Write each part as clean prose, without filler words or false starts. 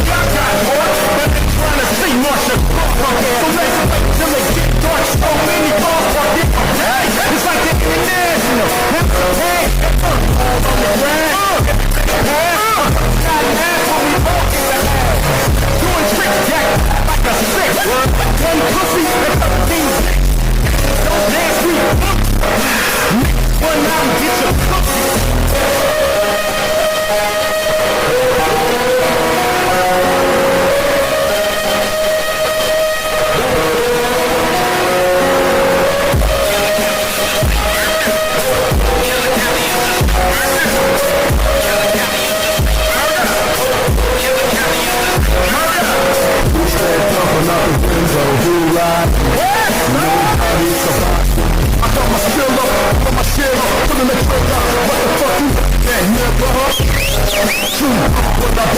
Y'all got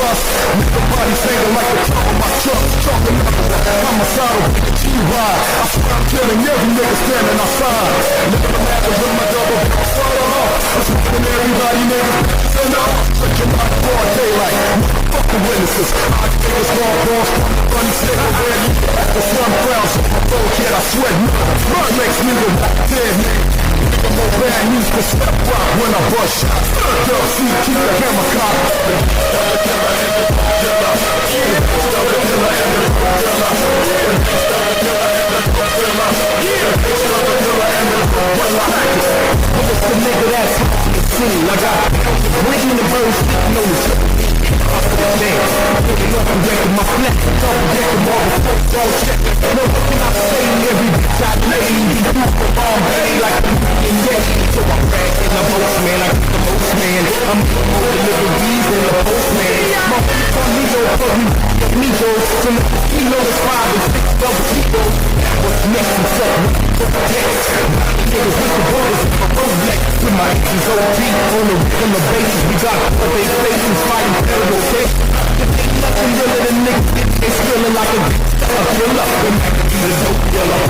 bus. Nigga body singing like the top of my truck. Talking about homicidal, G-Ride. I swear I'm killing every nigga standing outside. Nigga, I'm mad with my double. Start off. I'm smoking everybody, nigga. Stand up. Such a lot of broad daylight. Motherfucking witnesses. I think it's all balls from the funny stick already. The sun frowns on my road, kid. I sweat. Blood makes me the dead nigga. Nigga, more bad news to step rock when I bust shots. Girl, see, keep the camera cocked. The nigga that's in the scene. I got breaking the birds, no damn, I'm putting up and wrecking my flex. Double decking all the folks all check. No, can I say every bitch I lay? You do for Bombay like a million days. So I'm back in the most man, I get the most man. I'm the more deliveries than the postman. My amigo, amigos, from the kilos, 5 and 6 double kilos. What's next and something? Niggas with the borders, a Rolex. With my X's OG on the bases. We got all they faces fighting terrible kids. Ain't nothing realer than niggas. They feeling like a killer. When I can be the dope killer.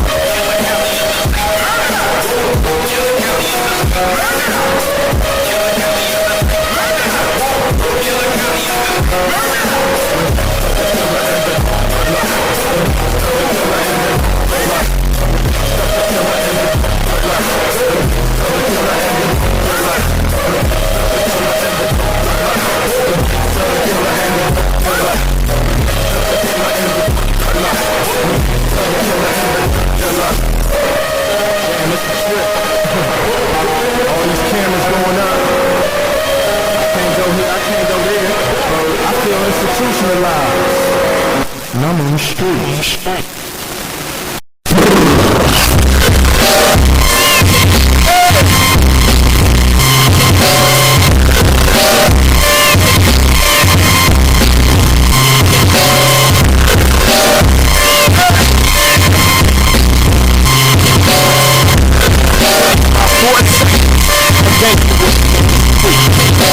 Institutionalized. And I'm on the street.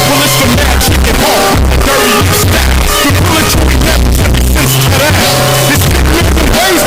Well, it's the magic and all the dirty stacks. The military never since that ass. It's getting ways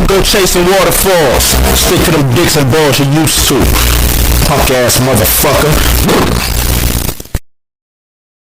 don't go chasing waterfalls. Stick to them dicks and balls you used to. Punk ass motherfucker.